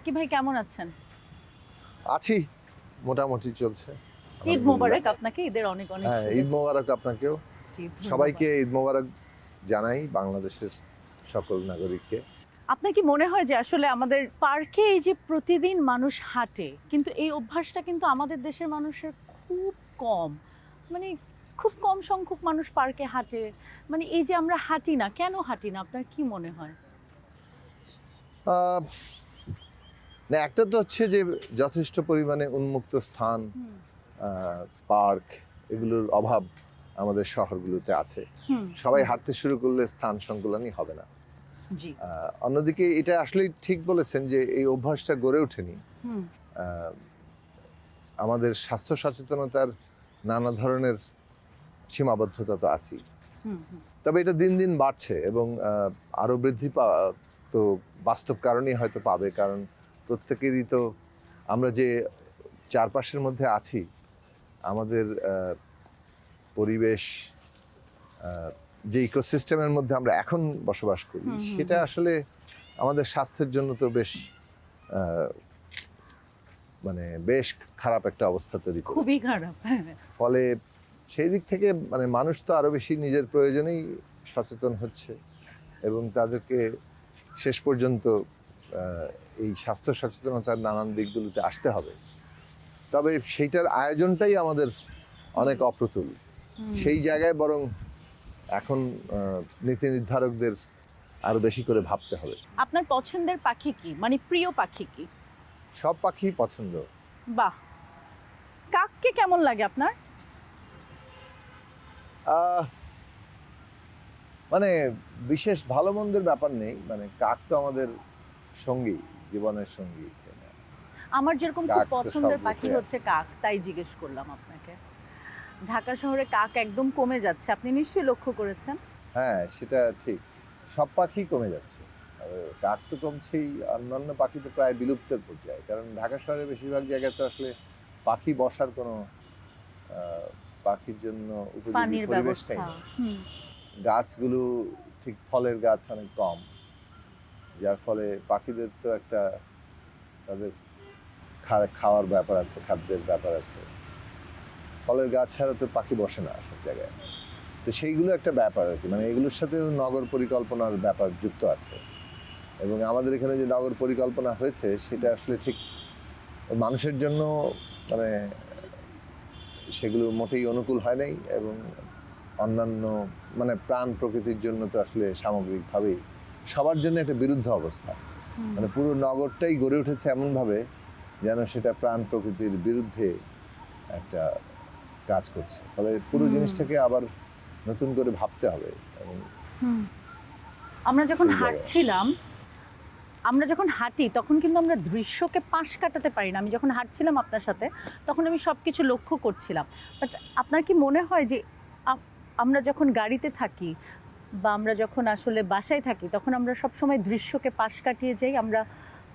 সাকিব ভাই কেমন আছেন? আছি, মোটামুটি চলছে। ঈদ মোবারক আপনাকে, ঈদের অনেক অনেক হ্যাঁ, ঈদ শুভেচ্ছা। মোবারক আপনাকেও। জি, ধন্যবাদ। সবাইকে ঈদ মোবারক জানাই বাংলাদেশের সকল নাগরিককে। আপনার কি মনে হয় যে আসলে আমাদের পার্কে এই যে প্রতিদিন মানুষ হাঁটে, কিন্তু এই অভ্যাসটা কিন্তু আমাদের দেশের মানুষের খুব কম। মানে খুব কম সংখ্যক মানুষ পার্কে হাঁটে। মানে এই যে আমরা হাঁটি না, কেন হাঁটি না? আপনার কি মনে হয়? আহ, না, একটা তো হচ্ছে যে যথেষ্ট পরিমাণে উন্মুক্ত স্থান, পার্ক, এগুলোর অভাব আমাদের শহরগুলোতে আছে। সবাই হাঁটতে শুরু করলে স্থান সংকুলানই হবে না। জি। অন্যদিকে এটা আসলেই ঠিক বলেছেন যে এই অভ্যাসটা গড়ে ওঠেনি। আহ, আমাদের স্বাস্থ্য সচেতনতার নানা ধরনের সীমাবদ্ধতা তো আছেই। তবে এটা দিন দিন বাড়ছে এবং আরো বৃদ্ধি পাওয়া তো বাস্তব কারণেই হয়তো পাবে, কারণ প্রত্যেকেরই তো আমরা যে চারপাশের মধ্যে আছি, আমাদের পরিবেশ, যে ইকোসিস্টেমের মধ্যে আমরা এখন বসবাস করি, সেটা আসলে আমাদের স্বাস্থ্যের জন্য তো বেশ মানে বেশ খারাপ একটা অবস্থা তৈরি করে। খুবই খারাপ। ফলে সেই দিক থেকে মানে মানুষ তো আরো বেশি নিজের প্রয়োজনেই সচেতন হচ্ছে এবং তাদেরকে শেষ পর্যন্ত এই স্বাস্থ্য সচেতনতার নানান দিকগুলোতে আসতে হবে। তবে সেইটার আয়োজনটাই আমাদের অনেক অপ্রতুল। সেই জায়গায় বরং এখন নীতি নির্ধারকদের আরো বেশি করে ভাবতে হবে। আপনার পছন্দের পাখি কি? মানে প্রিয় পাখি কি? সব পাখি পছন্দ। বাহ! কাককে কেমন লাগে আপনার? আহ, মানে বিশেষ ভালো মন্দের ব্যাপার নেই, মানে কাক তো আমাদের সঙ্গী, জীবনের সঙ্গী। আমার যেরকম খুব কাক তো পছন্দের সব পাখি ঋতুতে হচ্ছে কাক, তাই জিজ্ঞেস করলাম আপনাকে। ঢাকা শহরে কাক একদম কমে যাচ্ছে, আপনি নিশ্চয়ই লক্ষ্য করেছেন। হ্যাঁ, সেটা ঠিক। সব পাখি কমে যাচ্ছে। কাক তো কমছেই, অন্যান্য পাখি তো প্রায় বিলুপ্তের পর্যায়ে। কারণ ঢাকা শহরে বেশিরভাগ জায়গায় তো আসলে পাখি বসার কোনো পাখির জন্য উপযোগী পানির পরিবেশটাই ব্যবস্থা। নেই। গাছগুলো ঠিক ফলের গাছ অনেক কম, যার ফলে পাখিদের তো একটা তাদের খাওয়ার ব্যাপার আছে, খাদ্যের ব্যাপার আছে। ফলের গাছ ছাড়া তো পাখি বসে না সব জায়গায়। তো সেইগুলো একটা ব্যাপার আর কি, মানে এগুলোর সাথে নগর পরিকল্পনার ব্যাপার যুক্ত আছে। এবং আমাদের এখানে যে নগর পরিকল্পনা হয়েছে সেটা আসলে ঠিক মানুষের জন্য মানে সেগুলো মোটেই অনুকূল হয় নাই, এবং অন্যান্য মানে প্রাণ প্রকৃতির জন্য তো আসলে সামগ্রিকভাবেই সবার জন্য একটা বিরুদ্ধ অবস্থা। মানে পুরো নগরটাই গড়ে উঠেছে এমনভাবে যেন সেটা প্রাণ প্রকৃতির বিরুদ্ধে একটা কাজ করছে। ফলে পুরো জিনিসটাকে আবার নতুন করে ভাবতে হবে। এবং আমরা যখন সেই জায়গায় হাঁটছিলাম, আমরা যখন হাঁটি তখন কিন্তু আমরা দৃশ্যকে পাশ কাটাতে পারি না। আমি যখন হাঁটছিলাম আপনার সাথে, তখন আমি সবকিছু লক্ষ্য করছিলাম। বাট আপনার কি মনে হয় যে আমরা যখন গাড়িতে থাকি বা আমরা যখন আসলে বাসায় থাকি, তখন আমরা সবসময় দৃশ্যকে পাশ কাটিয়ে যাই, আমরা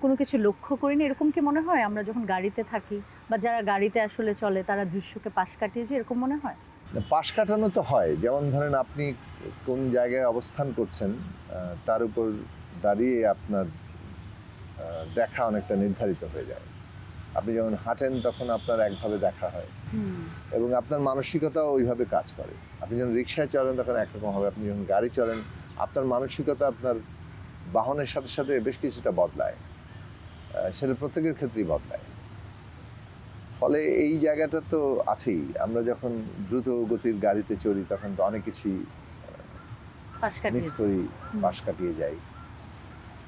কোনো কিছু লক্ষ্য করি না? এরকম কি মনে হয় আমরা যখন গাড়িতে থাকি বা যারা গাড়িতে আসলে চলে তারা দৃশ্যকে পাশ কাটিয়ে যায়, এরকম মনে হয়? পাশ কাটানো তো হয়, যেমন ধরেন আপনি কোন জায়গায় অবস্থান করছেন তার উপর দাঁড়িয়ে আপনার দেখা অনেকটা নির্ধারিত হয়ে যায়। আপনি যখন হাঁটেন তখন আপনার একভাবে দেখা হয় এবং আপনার মানসিকতাও ওইভাবে কাজ করে। আপনি যখন রিক্সায় চলেন তখন একরকম হবে, আপনি যখন গাড়ি চলেন আপনার মানসিকতা আপনার বাহনের সাথে সাথে বেশ কিছুটা বদলায়, সেটা প্রত্যেকের ক্ষেত্রেই বদলায়। ফলে এই জায়গাটা তো আছেই। আমরা যখন দ্রুত গতির গাড়িতে চড়ি তখন তো অনেক কিছুই পাশ কাটিয়ে মিস যায়। করি, পাশ কাটিয়ে যাই।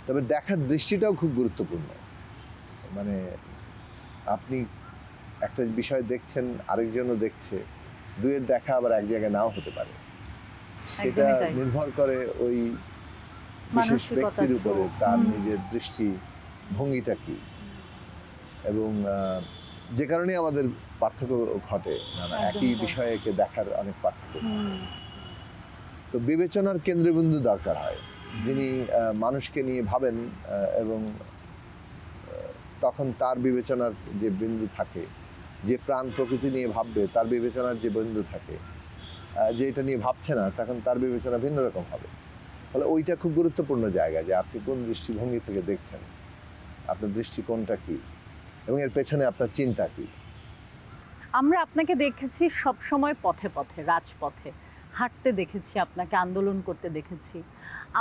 তবে দেখার দৃষ্টিটাও খুব গুরুত্বপূর্ণ। মানে আপনি একটা বিষয় দেখছেন, আরেকজনও দেখছে, দুয়ের দেখা আবার এক জায়গায় নাও হতে পারে। সেটা একদমই তাই। নির্ভর করে ওই বিশেষ মানসিকতা, ব্যক্তির উপরে, চোখ। তার নিজের দৃষ্টি ভঙ্গিটা কি, এবং যে কারণে আমাদের পার্থক্য ঘটে, নানা একদমই একই তাই। বিষয়কে দেখার অনেক পার্থক্য। তো বিবেচনার কেন্দ্রবিন্দু দরকার হয়, যিনি মানুষকে নিয়ে ভাবেন, এবং তখন তার বিবেচনার যে বিন্দু থাকে, যে প্রাণ প্রকৃতি নিয়ে ভাববে তার বিবেচনার যে বিন্দু থাকে, যে এটা নিয়ে ভাবছে না তখন তার বিবেচনা ভিন্ন রকম হবে। ফলে ওইটা খুব গুরুত্বপূর্ণ জায়গা, যে আপনি কোন দৃষ্টিভঙ্গি থেকে দেখছেন। আপনার দৃষ্টিকোণটা কি এবং এর পেছনে আপনার চিন্তা কি? আমরা আপনাকে দেখেছি সব সময় পথে পথে, রাজপথে হাঁটতে দেখেছি, আপনাকে আন্দোলন করতে দেখেছি।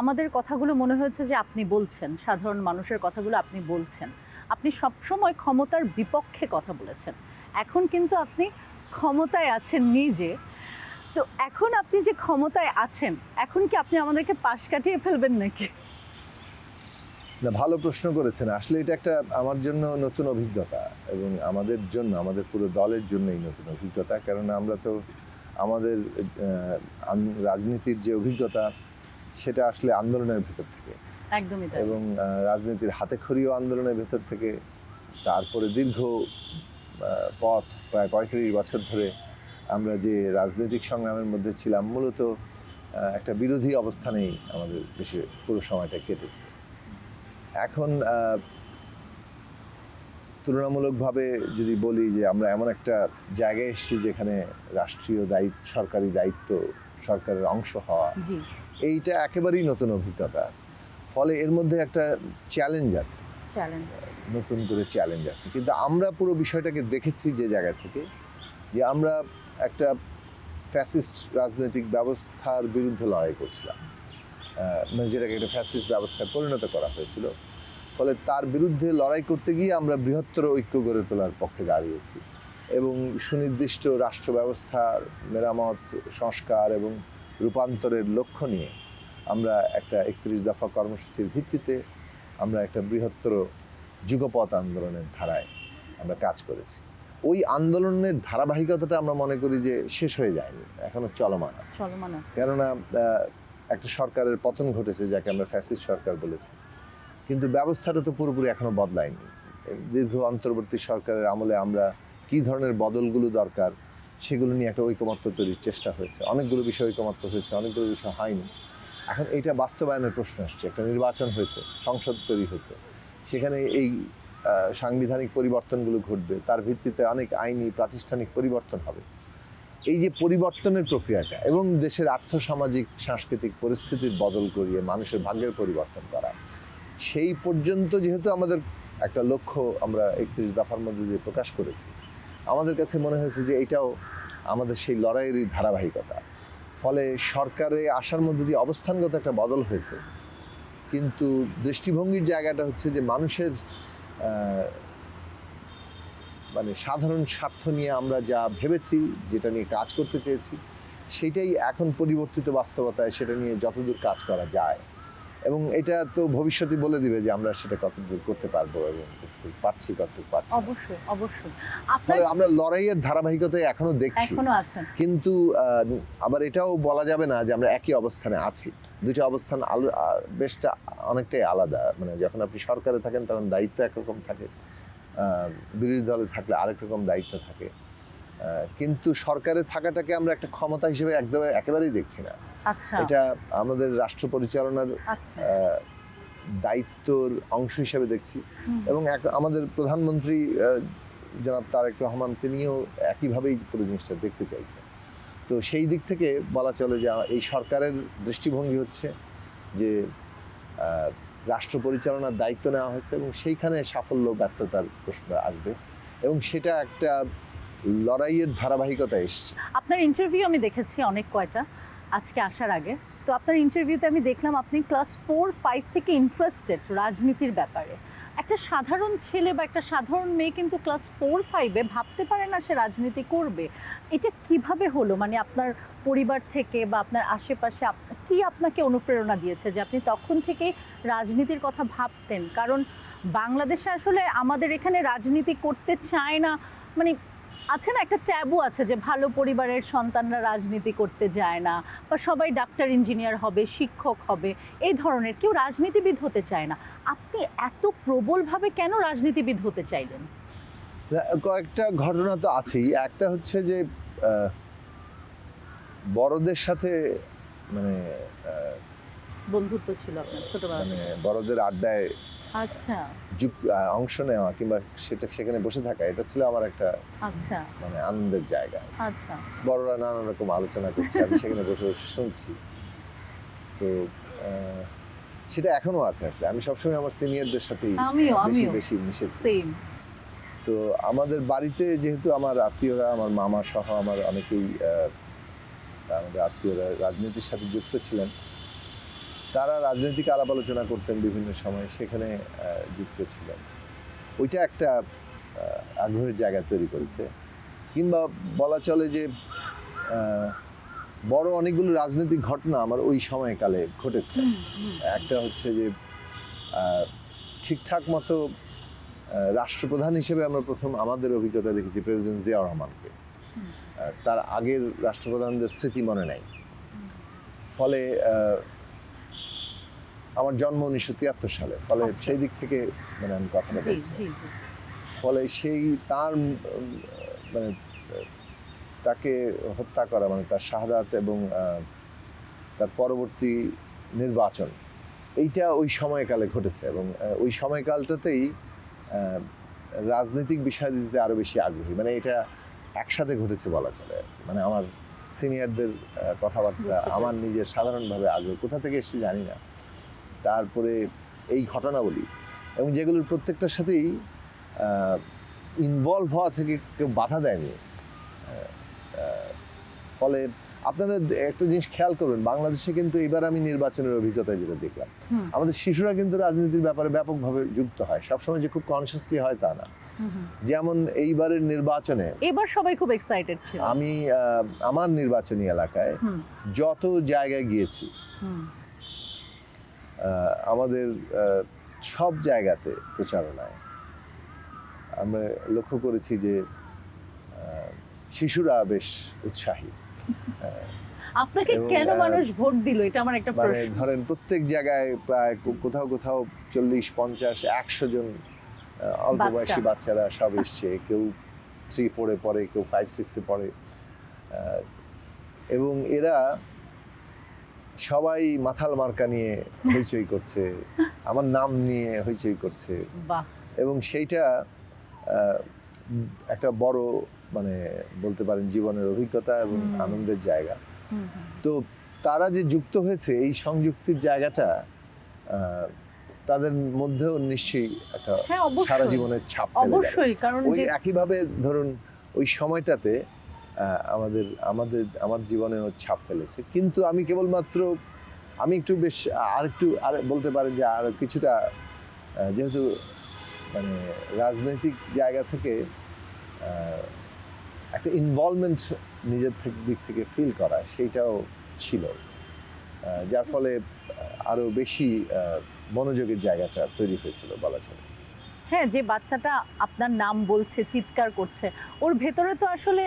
আমাদের কথাগুলো মনে হয়েছে যে আপনি বলছেন, সাধারণ মানুষের কথাগুলো আপনি বলছেন। আপনি সবসময় ক্ষমতার বিপক্ষে কথা বলেছেন। এখন কিন্তু আপনি ক্ষমতায় আছেন নিজে। তো এখন আপনি যে ক্ষমতায় আছেন, এখন কি আপনি আমাদেরকে পাশ কাটিয়ে ফেলবেন নাকি? না, ভালো প্রশ্ন করেছেন। আসলে এটা একটা আমার জন্য নতুন অভিজ্ঞতা এবং আমাদের জন্য, আমাদের পুরো দলের জন্যই নতুন অভিজ্ঞতা। কারণ আমরা তো আমাদের রাজনীতির যে অভিজ্ঞতা সেটা আসলে আন্দোলনের ভেতর থেকে একদমই তাই। এবং রাজনীতির হাতেখড়িও আন্দোলনের ভেতর থেকে। তারপরে দীর্ঘ পথ, প্রায় ৩৫ বছর ধরে আমরা যে রাজনৈতিক সংগ্রামের মধ্যে ছিলাম, মূলত একটা বিরোধী অবস্থানেই আমাদের দেশে পুরো সময়টা কেটেছে। এখন তুলনামূলকভাবে যদি বলি যে আমরা এমন একটা জায়গায় এসেছি যেখানে রাষ্ট্রীয় দায়িত্ব, সরকারি দায়িত্ব, সরকারের অংশ হওয়া, জি, এইটা একেবারেই নতুন অভিজ্ঞতা। ফলে এর মধ্যে একটা চ্যালেঞ্জ আছে, চ্যালেঞ্জ আছে। নতুন করে চ্যালেঞ্জ আছে। কিন্তু আমরা পুরো বিষয়টাকে দেখেছি যে জায়গা থেকে, যে আমরা একটা ফ্যাসিস্ট রাজনৈতিক ব্যবস্থার বিরুদ্ধে লড়াই করছিলাম, মানে যেটাকে একটা ফ্যাসিস্ট ব্যবস্থায় পরিণত করা হয়েছিল। ফলে তার বিরুদ্ধে লড়াই করতে গিয়ে আমরা বৃহত্তর ঐক্য গড়ে তোলার পক্ষে দাঁড়িয়েছি এবং সুনির্দিষ্ট রাষ্ট্র ব্যবস্থার মেরামত, সংস্কার এবং রূপান্তরের লক্ষ্য নিয়ে আমরা একটা ৩১ দফা কর্মসূচির ভিত্তিতে আমরা একটা বৃহত্তর যুগপৎ আন্দোলনের ধারায় আমরা কাজ করেছি। ওই আন্দোলনের ধারাবাহিকতাটা আমরা মনে করি যে শেষ হয়ে যায়নি, এখনো চলমান আছে। চলমান আছে। কেননা একটা সরকারের পতন ঘটেছে, যাকে আমরা ফ্যাসিস্ট সরকার বলেছি, কিন্তু ব্যবস্থাটা তো পুরোপুরি এখনো বদলায়নি। দীর্ঘ অন্তর্বর্তী সরকারের আমলে আমরা কী ধরনের বদলগুলো দরকার সেগুলো নিয়ে একটা ঐকমত্য তৈরির চেষ্টা হয়েছে। অনেকগুলো বিষয় ঐকমত্য হয়েছে, অনেকগুলো বিষয় হয়নি। এখন এটা বাস্তবায়নের প্রশ্ন আসছে। একটা নির্বাচন হয়েছে, সংসদ তৈরি হয়েছে, সেখানে এই সাংবিধানিক পরিবর্তনগুলো ঘটবে, তার ভিত্তিতে অনেক আইনি প্রাতিষ্ঠানিক পরিবর্তন হবে। এই যে পরিবর্তনের প্রক্রিয়াটা এবং দেশের আর্থসামাজিক সাংস্কৃতিক পরিস্থিতির বদল করিয়ে মানুষের ভাগ্যের পরিবর্তন করা, সেই পর্যন্ত যেহেতু আমাদের একটা লক্ষ্য আমরা ৩১ দফার মধ্যে দিয়ে প্রকাশ করেছি, আমাদের কাছে মনে হয়েছে যে এটাও আমাদের সেই লড়াইয়েরই ধারাবাহিকতা। ফলে সরকারে আসার মধ্যে দিয়ে অবস্থানগত একটা বদল হয়েছে, কিন্তু দৃষ্টিভঙ্গির জায়গাটা হচ্ছে যে মানুষের মানে সাধারণ স্বার্থ নিয়ে আমরা যা ভেবেছি, যেটা নিয়ে কাজ করতে চেয়েছি, সেটাই এখন পরিবর্তিত বাস্তবতায় সেটা নিয়ে যতদূর কাজ করা যায়। এবং এটা তো ভবিষ্যতে বলে দিবে যে আমরা সেটা কতদূর করতে পারবো এবং কতদূর পারছি, কতদূর পারছি না। অবশ্যই, অবশ্যই। ফলে আমরা লড়াইয়ের ধারাবাহিকতায় এখনো দেখছি, এখনো আছেন। কিন্তু আবার এটাও বলা যাবে না যে আমরা একই অবস্থানে আছি। দুইটা অবস্থান বেশটা অনেকটাই আলাদা। মানে যখন আপনি সরকারে থাকেন তখন দায়িত্ব একরকম থাকে, বিরোধী দলে থাকলে আরেক রকম দায়িত্ব থাকে। কিন্তু সরকারে থাকাটাকে আমরা একটা ক্ষমতা হিসেবে একেবারেই দেখছি না। আচ্ছা, এটা আমাদের রাষ্ট্র পরিচালনার আচ্ছা। দায়িত্বর অংশ হিসেবে দেখছি। এবং আমাদের প্রধানমন্ত্রী জনাব তারেক রহমান, তিনিও একইভাবেই পুরো জিনিসটা দেখতে চাইছেন। তো সেই দিক থেকে বলা চলে যে এই সরকারের দৃষ্টিভঙ্গি হচ্ছে যে রাষ্ট্র পরিচালনার দায়িত্ব নেওয়া হয়েছে এবং সেইখানে সাফল্য ব্যর্থতার প্রশ্ন আসবে এবং সেটা একটা লড়াইয়ের ধারাবাহিকতা এসছে। আপনার ইন্টারভিউ আমি দেখেছি অনেক কয়টা আজকে আসার আগে। তো আপনার ইন্টারভিউতে আমি দেখলাম আপনি ক্লাস 4-5 থেকে ইন্টারেস্টেড রাজনীতির ব্যাপারে। একটা সাধারণ ছেলে বা একটা সাধারণ মেয়ে কিন্তু ক্লাস 4-5-এ ভাবতে পারে না সে রাজনীতি করবে। এটা কিভাবে হলো? মানে আপনার পরিবার থেকে বা আপনার আশেপাশে কি আপনাকে অনুপ্রেরণা দিয়েছে যে আপনি তখন থেকেই রাজনীতির কথা ভাবতেন? কারণ বাংলাদেশে আসলে আমাদের এখানে রাজনীতি করতে চায় না, মানে আছে না একটা ট্যাবু আছে যে ভালো পরিবারের সন্তানরা রাজনীতি করতে যায় না, বা সবাই ডাক্তার ইঞ্জিনিয়ার হবে, শিক্ষক হবে, এই ধরনের, কেউ রাজনীতিবিদ হতে চায় না। আপনি এত প্রবলভাবে কেন রাজনীতিবিদ হতে চাইলেন? কয়েকটা ঘটনা তো আছেই। একটা হচ্ছে যে বড়দের সাথে মানে বন্ধুত্ব ছিল আপনার ছোটবেলা মানে থেকে? বড়দের আড্ডায় আচ্ছা, অংশ নেওয়া কিংবা সেখানে বসে থাকা, এটা ছিল আমার একটা আচ্ছা, মানে আনন্দের জায়গা। আচ্ছা। বড়রা নানান রকম আলোচনা করছে, আমি সেখানে বসে বসে শুনছি। তো সেটা এখনো আছে আসলে। আমি সবসময় আমার সিনিয়রদের সাথেই আমিও বেশি মিশেছি। সেম। তো আমাদের বাড়িতে যেহেতু আমার আত্মীয়রা, আমার মামা সহ আমার অনেকেই আমাদের আত্মীয়রা রাজনীতির সাথে যুক্ত ছিলেন, তারা রাজনৈতিক আলাপ আলোচনা করতেন বিভিন্ন সময়, সেখানে যুক্ত ছিলেন। ওইটা একটা আগ্রহের জায়গা তৈরি করেছে। কিংবা বলা চলে যে বড় অনেকগুলো রাজনৈতিক ঘটনা আমার ওই সময়কালে ঘটেছে। একটা হচ্ছে যে ঠিকঠাক মতো রাষ্ট্রপ্রধান হিসেবে আমরা প্রথম আমাদের অভিজ্ঞতা দেখেছি প্রেসিডেন্ট জিয়াউর রহমানকে। তার আগের রাষ্ট্রপ্রধানদের স্মৃতি মনে নাই। ফলে আমার জন্ম 1973 সালে, ফলে সেই দিক থেকে মানে আমি কথাটা বলছি। ফলে সেই তার মানে তাকে হত্যা করা, মানে তার শাহাদাত এবং তার পরবর্তী নির্বাচন, এইটা ওই সময়কালে ঘটেছে। এবং ওই সময়কালটাতেই রাজনৈতিক বিষয়টিতে আরো বেশি আগ্রহী, মানে এটা একসাথে ঘটেছে বলা চলে। মানে আমার সিনিয়রদের কথাবার্তা, আমার নিজের সাধারণভাবে আগ্রহ কোথা থেকে এসে জানি না, তারপরে এই ঘটনাবলী, এবং যেগুলোর প্রত্যেকটার সাথেই ইনভলভ হওয়া থেকে কেউ বাধা দেয়নি। ফলে আপনারা একটা জিনিস খেয়াল করবেন, বাংলাদেশে কিন্তু এবার আমি নির্বাচনের অভিজ্ঞতা যেটা দেখলাম, আমাদের শিশুরা কিন্তু রাজনীতির ব্যাপারে ব্যাপকভাবে যুক্ত হয়। সবসময় যে খুব কনসিয়াসলি হয় তা না। যেমন এইবারের নির্বাচনে এবার সবাই খুব এক্সাইটেড ছিল। আমি আমার নির্বাচনী এলাকায় যত জায়গায় গিয়েছি, আমাদের সব জায়গাতে প্রচারণায় আমরা লক্ষ্য করেছি যে শিশুরা বেশ উৎসাহী। আপনাকে কেন মানুষ ভোট দিল, এটা আমার একটা মানে প্রশ্ন। ধরেন প্রত্যেক জায়গায় প্রায় কোথাও কোথাও 40, 50, 100 জন অল্প বয়সী বাচ্চারা সব এসছে। কেউ 3-4-এ পড়ে, কেউ 5-6-এ পড়ে, এবং এরা সবাই মাথাল মার্কা নিয়ে হইচই করছে, আমার নাম নিয়ে হইচই করছে। এবং সেইটা একটা বড়, মানে বলতে পারেন জীবনের অভিজ্ঞতা এবং আনন্দের জায়গা। তো তারা যে যুক্ত হয়েছে, এই সংযুক্তির জায়গাটা তাদের মধ্যেও নিশ্চয়ই একটা সারা জীবনের ছাপ ফেলে। অবশ্যই, কারণ ওই একইভাবে ধরুন ওই সময়টাতে আমার জীবনেও ছাপ ফেলেছে। কিন্তু আমি কেবলমাত্র একটু বেশ আর বলতে পারেন যে আর কিছুটা, যেহেতু মানে রাজনৈতিক জায়গা থেকে একটা ইনভলভমেন্ট নিজের দিক থেকে ফিল করা, সেইটাও ছিল, যার ফলে আরো বেশি মনোযোগের জায়গাটা তৈরি হয়েছিল বলা চলে। হ্যাঁ, যে বাচ্চাটা আপনার নাম বলছে, চিৎকার করছে, ওর ভেতরে তো আসলে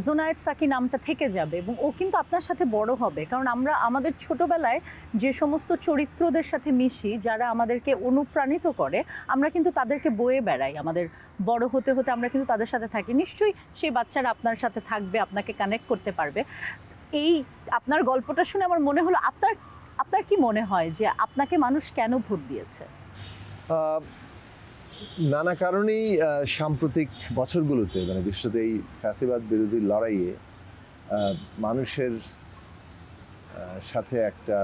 জোনায়েদ সাকি নামটা থেকে যাবে, এবং ও কিন্তু আপনার সাথে বড় হবে। কারণ আমরা আমাদের ছোটবেলায় যে সমস্ত চরিত্রদের সাথে মিশি, যারা আমাদেরকে অনুপ্রাণিত করে, আমরা কিন্তু তাদেরকে বয়ে বেড়াই। আমাদের বড় হতে হতে আমরা কিন্তু তাদের সাথে থাকি। নিশ্চয়ই সেই বাচ্চারা আপনার সাথে থাকবে, আপনাকে কানেক্ট করতে পারবে। এই আপনার গল্পটা শুনে আমার মনে হলো, আপনার কি মনে হয় যে আপনাকে মানুষ কেন ভোট দিয়েছে? নানা কারণেই সাম্প্রতিক বছরগুলোতে, মানে বিশেষত এই ফ্যাসিবাদ বিরোধী লড়াইয়ে মানুষের সাথে একটা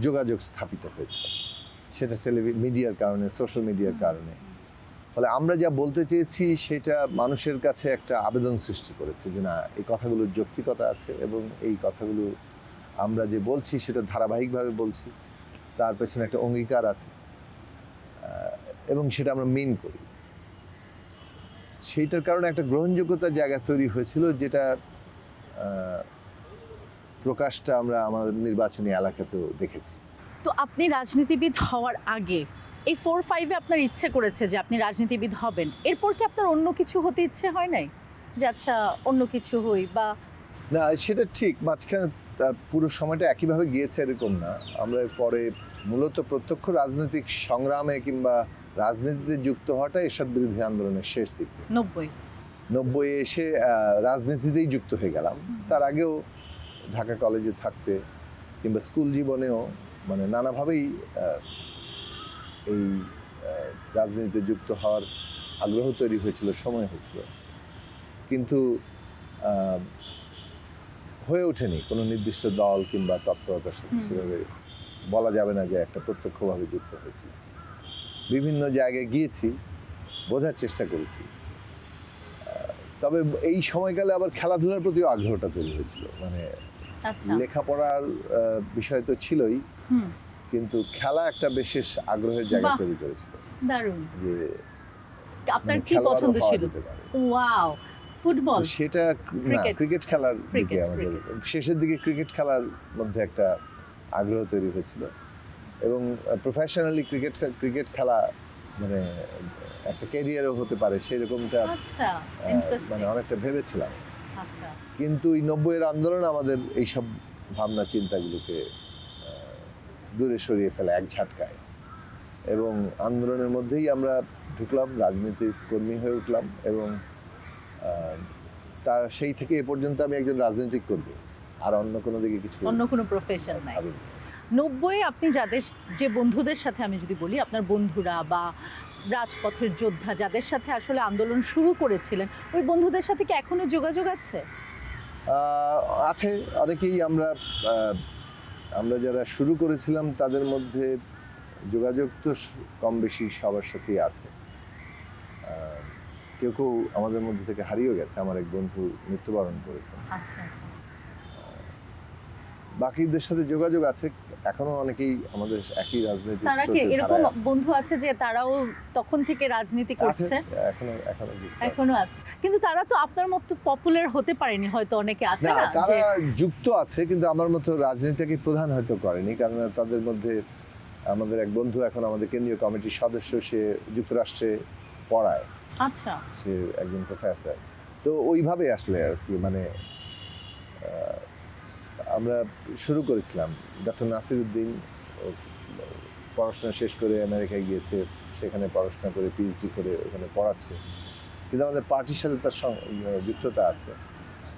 যোগাযোগ স্থাপিত হয়েছে। সেটা মিডিয়ার কারণে, সোশ্যাল মিডিয়ার কারণে। ফলে আমরা যা বলতে চেয়েছি সেটা মানুষের কাছে একটা আবেদন সৃষ্টি করেছে যে না, এই কথাগুলোর যৌক্তিকতা আছে, এবং এই কথাগুলো আমরা যে বলছি সেটা ধারাবাহিকভাবে বলছি, তার পেছনে একটা অঙ্গীকার আছে, এবং সেটা আমরা মেন করি। সেইটার কারণে একটা গ্রহণযোগ্যতার জায়গা তৈরি হয়েছিল, যেটা প্রকাশটা আমরা আমাদের নির্বাচনী এলাকাতেও দেখেছি। তো আপনি রাজনীতিবিদ হওয়ার আগে এই 4-5-এ আপনার ইচ্ছে করেছে যে আপনি রাজনীতিবিদ হবেন, এরপর কি আপনার অন্য কিছু হতে ইচ্ছে হয় নাই যে আচ্ছা অন্য কিছু হই? বা না, সেটা ঠিক, মাঝখানে পুরো সময়টা একইভাবে গিয়েছে এরকম না। আমরা পরে মূলত প্রত্যক্ষ রাজনৈতিক সংগ্রামে কিংবা রাজনীতিতে যুক্ত হওয়াটা এরশাদ বিরোধী আন্দোলনের শেষ দিক, 90 এসে রাজনীতিতেই যুক্ত হয়ে গেলাম। তার আগেও ঢাকা কলেজে থাকতে কিংবা স্কুল জীবনেও মানে নানাভাবেই এই রাজনীতিতে যুক্ত হওয়ার আগ্রহ তৈরি হয়েছিল, সময় হয়েছিল, কিন্তু হয়ে ওঠেনি কোনো নির্দিষ্ট দল কিংবা তৎপরতার সাথে সেভাবে বলা যাবে না যে একটা প্রত্যক্ষভাবে যুক্ত হয়েছি। বিভিন্ন জায়গায় গিয়েছি, বোঝার চেষ্টা করেছি। তবে এই সময়কালে আবার খেলাধুলার প্রতিও আগ্রহটা তৈরি হয়েছিল। মানে আচ্ছা। লেখাপড়ার বিষয় তো ছিলই, হুম। কিন্তু খেলা একটা বিশেষ আগ্রহের জায়গা বাহ! তৈরি করেছিল দারুণ। যে আপনার মানে কি খেলোয়াড়ও পছন্দ হওয়া ছিল? যেতে পারে। ওয়াও! ফুটবল? তো সেটা না, ক্রিকেট? ক্রিকেট খেলার দিকে ক্রিকেট, আমাদের শেষের দিকে ক্রিকেট খেলার মধ্যে একটা আগ্রহ তৈরি হয়েছিল এবং প্রফেশনালি ক্রিকেট খেলা মানে একটা ক্যারিয়ারও হতে পারে সেরকমটা আচ্ছা, মানে ইন্টারেস্টিং। অনেকটা ভেবেছিলাম। আচ্ছা। কিন্তু এই ৯০-এর আন্দোলন আমাদের এইসব ভাবনা চিন্তাগুলোকে দূরে সরিয়ে ফেলে এক ঝাটকায়, এবং আন্দোলনের মধ্যেই আমরা ঢুকলাম, রাজনীতির কর্মী হয়ে উঠলাম এবং তার সেই থেকে এ পর্যন্ত আমি একজন রাজনৈতিক কর্মী, আর অন্য কোনো দিকে কিছু অন্য কোনো প্রফেশন নাই। ভাবিনি। ৯০ আপনি যে বন্ধুদের সাথে আমি যদি বলি, আপনার বন্ধুরা বা রাজপথের যোদ্ধা যাদের সাথে আসলে আন্দোলন শুরু করেছিলেন, ওই বন্ধুদের সাথে কি এখনো যোগাযোগ আছে? আছে অনেকেই আমরা যারা শুরু করেছিলাম তাদের মধ্যে যোগাযোগ তো কম বেশি সবার সাথেই আছে। কেউ কেউ আমাদের মধ্যে থেকে হারিয়েও গেছে। আমার এক বন্ধু মৃত্যুবরণ করেছেন। আচ্ছা। বাকিদের সাথে যোগাযোগ আছে, এখনো অনেকেই আমাদের একই রাজনৈতিক তারা কি স্রোতের এরকম ধারায় আছে। বন্ধু আছে যে তারাও তখন থেকে রাজনীতি আছে, করছে? এখনো যুক্ত আছে। এখনো আছে। কিন্তু তারা তো আপনার মতো পপুলার হতে পারেনি, হয়তো অনেকে আছে না, না তারা যে যুক্ত আছে, কিন্তু আমার মতো রাজনীতিকে প্রধান হয়তো করেনি, কারণ তাদের মধ্যে আমাদের এক বন্ধু এখন আমাদের কেন্দ্রীয় কমিটির সদস্য, সে যুক্তরাষ্ট্রে পড়ায়, আচ্ছা। সে একজন প্রফেসর। তো ওইভাবে আসলে আর কি, মানে আমরা শুরু করেছিলাম। ডক্টর নাসিরউদ্দিন পড়াশোনা শেষ করে আমেরিকায় গিয়েছে, সেখানে পড়াশোনা করে পিএইচডি করে ওখানে পড়াচ্ছে, কিন্তু আমাদের পার্টির সাথে তার যুক্ততা আছে।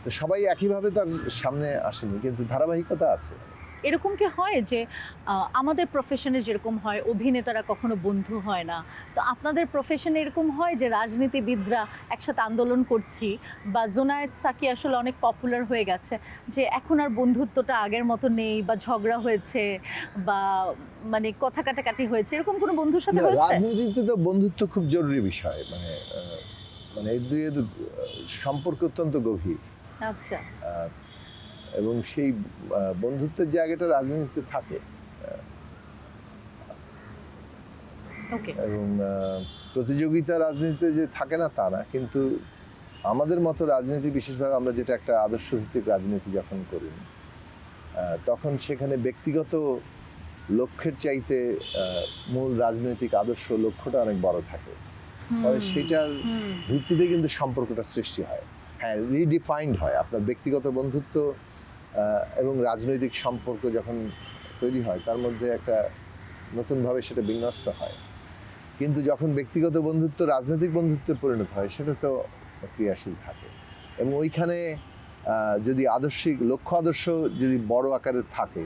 তো সবাই একইভাবে তার সামনে আসেনি, কিন্তু ধারাবাহিকতা আছে। এরকম কি হয় যে আমাদের প্রফেশনে যেরকম হয় অভিনেতারা কখনো বন্ধু হয় না, তো আপনাদের প্রফেশনে এরকম হয় যে রাজনীতিবিদরা একসাথে আন্দোলন করছি বা জোনায়েদ সাকি আসলে অনেক পপুলার হয়ে গেছে, যে এখন আর বন্ধুত্বটা আগের মতো নেই বা ঝগড়া হয়েছে বা মানে কথা কাটাকাটি হয়েছে, এরকম কোনো বন্ধুর সাথে না, হয়েছে? রাজনীতিতে তো বন্ধুত্ব খুব জরুরি বিষয়, মানে এর দুইয়ের সম্পর্ক অত্যন্ত গভীর। আচ্ছা। এবং সেই বন্ধুত্বের জায়গাটা রাজনীতিতে থাকে। ওকে। এবং প্রতিযোগিতা রাজনীতিতে যে থাকে না তা না, কিন্তু আমাদের মতো রাজনীতি, বিশেষভাবে আমরা যেটা একটা আদর্শ ভিত্তিক রাজনীতি যখন করি, তখন সেখানে ব্যক্তিগত লক্ষ্যের চাইতে মূল রাজনৈতিক আদর্শ লক্ষ্যটা অনেক বড় থাকে। ফলে সেটার ভিত্তিতে কিন্তু সম্পর্কটা সৃষ্টি হয়, হ্যাঁ, রিডিফাইন্ড হয়। আপনার ব্যক্তিগত বন্ধুত্ব এবং রাজনৈতিক সম্পর্ক যখন তৈরি হয়, তার মধ্যে একটা নতুনভাবে সেটা বিন্যস্ত হয়। কিন্তু যখন ব্যক্তিগত বন্ধুত্ব রাজনৈতিক বন্ধুত্বে পরিণত হয়, সেটা তো ক্রিয়াশীল থাকে। এবং ওইখানে যদি লক্ষ্য আদর্শ যদি বড় আকারে থাকে,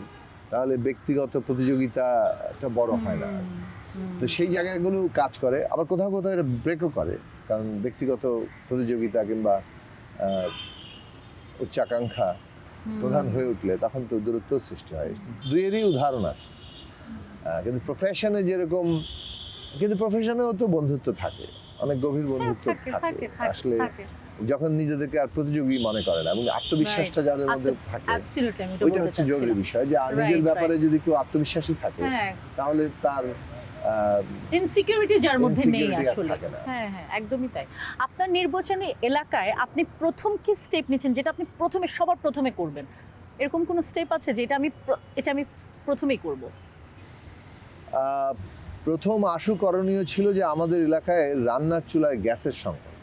তাহলে ব্যক্তিগত প্রতিযোগিতাটা বড় হয় না। তো সেই জায়গাগুলো কাজ করে, আবার কোথাও কোথাও এটা ব্রেকও করে, কারণ ব্যক্তিগত প্রতিযোগিতা কিংবা উচ্চাকাঙ্ক্ষা প্রধান হয়ে উঠলে তখন তো দূরত্ব সৃষ্টি হয়। দুইয়েরই উদাহরণ আছে। কিন্তু প্রফেশনেও তো বন্ধুত্ব থাকে, অনেক গভীর বন্ধুত্ব থাকে আসলে, যখন নিজেদেরকে আর প্রতিযোগী মনে করে না এবং আত্মবিশ্বাসটা যাদের মধ্যে থাকে, ওইটা হচ্ছে জরুরি বিষয়। যে নিজের ব্যাপারে যদি কেউ আত্মবিশ্বাসী থাকে, তাহলে তার ইনসিকিউরিটি যার মধ্যে নেই আসলে। হ্যাঁ, একদমই তাই। আপনার নির্বাচনী এলাকায় আপনি প্রথম কি স্টেপ নিয়েছেন, যেটা আপনি সবার প্রথমে করবেন? এরকম কোনো স্টেপ আছে যে এটা আমি প্রথমেই করব? প্রথম আশু করণীয় ছিল যে আমাদের এলাকায় রান্নার চুলায় গ্যাসের সংকট।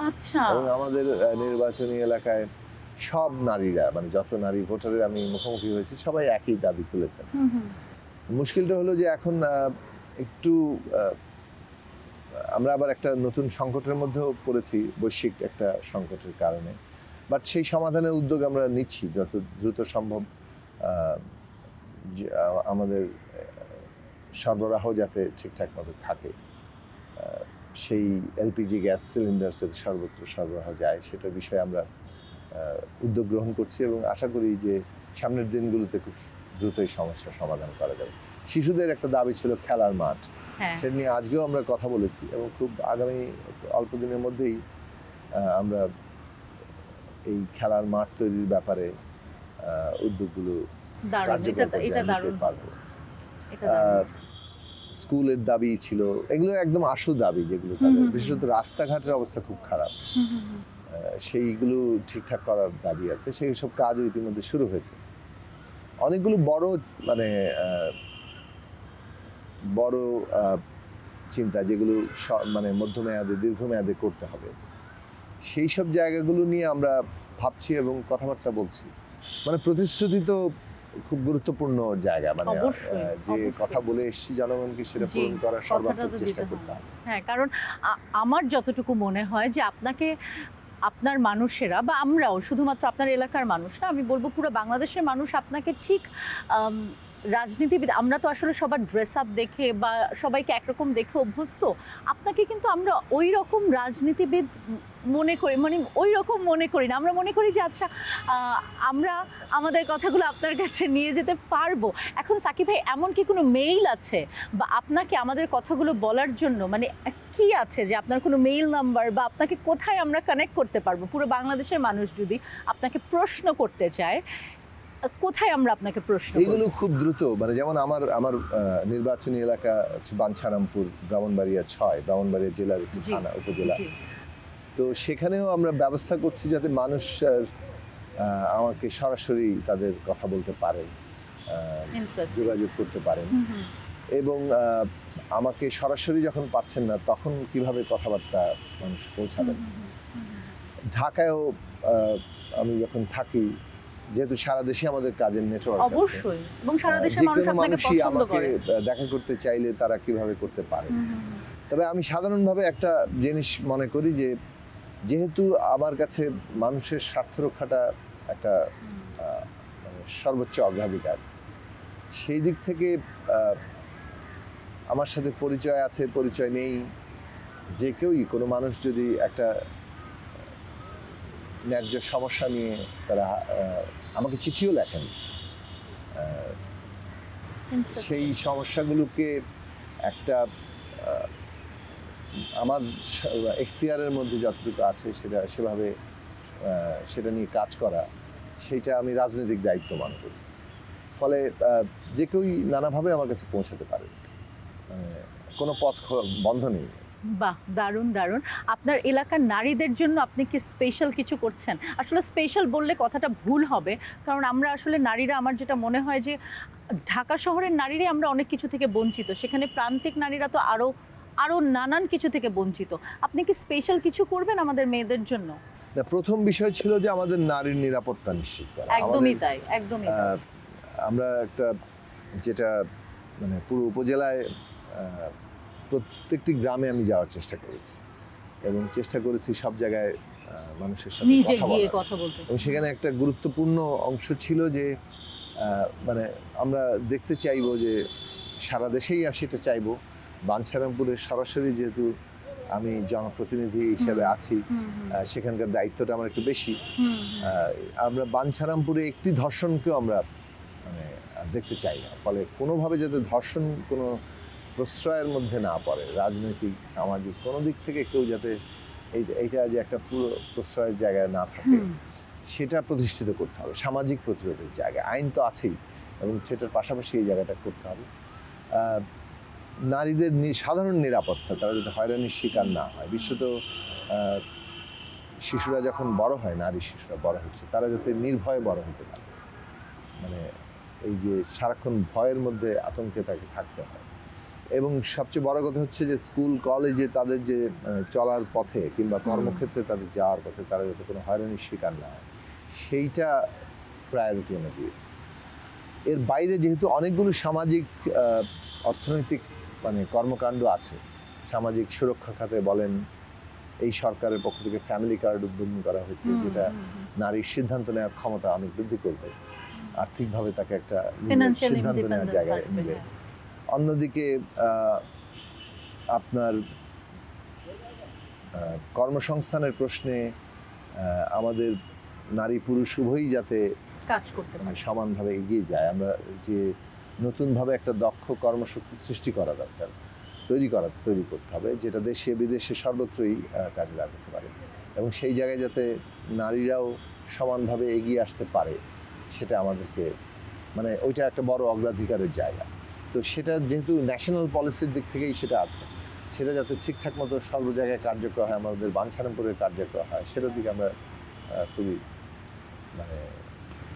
আচ্ছা। এবং আমাদের নির্বাচনী এলাকায় সব নারীরা, মানে যত নারী ভোটারের আমি মুখোমুখি হয়েছি, সবাই একই দাবি তুলেছেন। মুশকিলটা হলো যে এখন একটু আমরা আবার একটা নতুন সংকটের মধ্যেও পড়েছি, বৈশ্বিক একটা সংকটের কারণে। বাট সেই সমাধানের উদ্যোগ আমরা নিচ্ছি যত দ্রুত সম্ভব। আমাদের সরবরাহ যাতে ঠিকঠাক মতো থাকে, সেই এলপিজি গ্যাস সিলিন্ডার যাতে সর্বত্র সরবরাহ যায়, সেটার বিষয়ে আমরা উদ্যোগ গ্রহণ করছি এবং আশা করি যে সামনের দিনগুলোতে খুব দ্রুতই সমস্যার সমাধান করা যাবে। শিশুদের একটা দাবি ছিল খেলার মাঠ, হ্যাঁ সেটা নিয়ে আজকেও আমরা কথা বলেছি এবং খুব আগামী অল্প দিনের মধ্যেই আমরা এই খেলার মাঠ তৈরির ব্যাপারে উদ্যোগগুলো দারুণ, কার্যকর এটা পর্যায়ে নিতে দারুণ, পারবো। এটা দারুণ। স্কুলের দাবি ছিল, এগুলো একদম আশু দাবি যেগুলো তাদের, বিশেষত রাস্তাঘাটের অবস্থা খুব খারাপ, সেইগুলো ঠিকঠাক করার দাবি আছে। সেই সব কাজও ইতিমধ্যে শুরু হয়েছে। অনেকগুলো বড় মানে বড় চিন্তা যেগুলো মানে মধ্যমেয়াদে দীর্ঘমেয়াদে করতে হবে, সেই সব জায়গাগুলো নিয়ে আমরা ভাবছি এবং কথাবার্তা বলছি। মানে প্রতিশ্রুতি তো খুব গুরুত্বপূর্ণ জায়গা, মানে অবশ্যই, যে অবশ্যই। কথা বলে এসেছি জনগণকে সেটা জি, পূরণ করার কথাটা সর্বাত্মক তো চেষ্টা দিতে করতে হবে। হবে। হ্যাঁ, কারণ আমার যতটুকু মনে হয় যে আপনাকে আপনার মানুষেরা বা আমরাও শুধুমাত্র আপনার এলাকার মানুষ না, আমি বলবো পুরো বাংলাদেশের মানুষ আপনাকে ঠিক আম, রাজনীতিবিদ, আমরা তো আসলে সবার ড্রেস আপ দেখে বা সবাইকে একরকম দেখে অভ্যস্ত, আপনাকে কিন্তু আমরা ওই রকম রাজনীতিবিদ মনে করি, মানে ওই রকম মনে করি না। আমরা মনে করি যে আচ্ছা আমরা আমাদের কথাগুলো আপনার কাছে নিয়ে যেতে পারবো। এখন সাকিব ভাই, এমন কি কোনো মেইল আছে বা আপনাকে আমাদের কথাগুলো বলার জন্য মানে কি আছে যে আপনার কোনো মেইল নাম্বার বা আপনাকে কোথায় আমরা কানেক্ট করতে পারবো? পুরো বাংলাদেশের মানুষ যদি আপনাকে প্রশ্ন করতে চায়, কোথায় আমরা আপনাকে প্রশ্ন করব? এইগুলো খুব দ্রুত, মানে যেমন আমার আমার নির্বাচনী এলাকা হচ্ছে বাঞ্ছারামপুর, ব্রাহ্মণবাড়িয়া 6, ব্রাহ্মণবাড়িয়া জেলার একটি জি, থানা উপজেলা। জি। তো সেখানেও আমরা ব্যবস্থা করছি যাতে মানুষ আমাকে সরাসরি তাদের কথা বলতে পারেন, Interesting. যোগাযোগ করতে পারেন। হুম, হুম। এবং আমাকে সরাসরি যখন পাচ্ছেন না তখন কিভাবে কথাবার্তা মানুষ পৌঁছাবেন। ঢাকায়ও আমি যখন থাকি, যেহেতু সারা দেশে আমাদের কাজের নেটওয়ার্ক আছে, অবশ্যই, এবং সারা দেশের যে মানুষ কোনো আপনাকে মানুষই পছন্দ আমাকে করে। দেখা করতে চাইলে তারা কিভাবে করতে পারে। হুম, হুম, হুম। তবে আমি সাধারণভাবে একটা জিনিস মনে করি যে যেহেতু আমার কাছে মানুষের স্বার্থ রক্ষাটা একটা মানে সর্বোচ্চ অগ্রাধিকার, সেই দিক থেকে আমার সাথে পরিচয় আছে, পরিচয় নেই, যে কেউই, কোনো মানুষ যদি একটা ন্যায্য সমস্যা নিয়ে তারা আমাকে চিঠিও লেখেন, সেই Interesting. সমস্যাগুলোকে একটা আমার এখতিয়ারের মধ্যে যতটুকু আছে সেটা সেভাবে সেটা নিয়ে কাজ করা, সেইটা আমি রাজনৈতিক দায়িত্ব মনে করি। ফলে যে কেউই নানাভাবে আমার কাছে পৌঁছাতে পারে, কোনো পথ বন্ধ নেই। বাহ, দারুণ দারুণ। আপনার এলাকার নারীদের জন্য আপনি কি স্পেশাল কিছু করছেন? আসলে স্পেশাল বললে কথাটা ভুল হবে, কারণ আমরা আসলে নারীরা, আমার যেটা মনে হয় যে ঢাকা শহরের নারীরাই আমরা অনেক কিছু থেকে বঞ্চিত, সেখানে প্রান্তিক নারীরা তো আরও আরও নানান কিছু থেকে বঞ্চিত। আপনি কি স্পেশাল কিছু করবেন আমাদের মেয়েদের জন্য? না, প্রথম বিষয় ছিল যে আমাদের নারীর নিরাপত্তা নিশ্চিত করা। একদমই তাই, একদমই তাই। আমরা একটা যেটা মানে পুরো উপজেলায় প্রত্যেকটি গ্রামে আমি যাওয়ার চেষ্টা করেছি এবং চেষ্টা করেছি সব জায়গায় মানুষের সাথে নিজে কথা গিয়ে বলার। কথা বলতে। এবং সেখানে একটা গুরুত্বপূর্ণ অংশ ছিল যে মানে আমরা দেখতে চাইবো যে সারা দেশেই সেটা চাইবো, বাঞ্ছারামপুরের সরাসরি যেহেতু আমি জনপ্রতিনিধি হিসেবে আছি, সেখানকার দায়িত্বটা আমার একটু বেশি। আমরা বাঞ্ছারামপুরে একটি ধর্ষণকেও আমরা মানে দেখতে চাই না। ফলে কোনোভাবে যাতে ধর্ষণ কোনো প্রশ্রয়ের মধ্যে না পড়ে, রাজনৈতিক সামাজিক কোনো দিক থেকে কেউ যাতে এইটা যে একটা পুরো প্রশ্রয়ের জায়গায় না থাকে, সেটা প্রতিষ্ঠিত করতে হবে। সামাজিক প্রতিরোধের জায়গায় আইন তো আছেই এবং সেটার পাশাপাশি এই জায়গাটা করতে হবে। নারীদের সাধারণ নিরাপত্তা, তারা যাতে হয়রানির শিকার না হয়, বিশেষত শিশুরা যখন বড় হয়, নারী শিশুরা বড় হচ্ছে, তারা যাতে নির্ভয়ে বড় হতে পারে, মানে এই যে সারাক্ষণ ভয়ের মধ্যে আতঙ্কে তাকে থাকতে হয়। এবং সবচেয়ে বড় কথা হচ্ছে যে স্কুল কলেজে তাদের যে চলার পথে কিংবা কর্মক্ষেত্রে তাদের যাওয়ার পথে তারা যাতে কোনো হয়রানির শিকার না হয়, সেইটা প্রায়োরিটি আমরা দিয়েছি। এর বাইরে যেহেতু অনেকগুলো সামাজিক অর্থনৈতিক মানে কর্মকাণ্ড আছে, সামাজিক সুরক্ষা খাতে বলেন, এই সরকারের পক্ষ থেকে ফ্যামিলি কার্ড উদ্বোধন করা হয়েছে, যেটা নারীর সিদ্ধান্ত নেওয়ার ক্ষমতা অনেক বৃদ্ধি করবে, আর্থিকভাবে তাকে একটা সিদ্ধান্ত নেওয়ার জায়গায় নেবে। অন্যদিকে আপনার কর্মসংস্থানের প্রশ্নে আমাদের নারী পুরুষ উভয়ই যাতে কাজ করতে পারি। সমানভাবে এগিয়ে যায়। আমরা যে নতুনভাবে একটা দক্ষ কর্মশক্তি সৃষ্টি করা দরকার, তৈরি করতে হবে, যেটা দেশে বিদেশে সর্বত্রই কাজে লাগাতে পারে, এবং সেই জায়গায় যাতে নারীরাও সমানভাবে এগিয়ে আসতে পারে, সেটা আমাদেরকে মানে ওইটা একটা বড় অগ্রাধিকারের জায়গা। তো সেটা যেহেতু ন্যাশনাল পলিসির দিক থেকেই সেটা আছে, সেটা যাতে ঠিকঠাক মতো সর্ব জায়গায় কার্যকর হয়, আমাদের বাঞ্ছারামপুরে কার্যকর হয়, সেটার দিকে আমরা খুবই মানে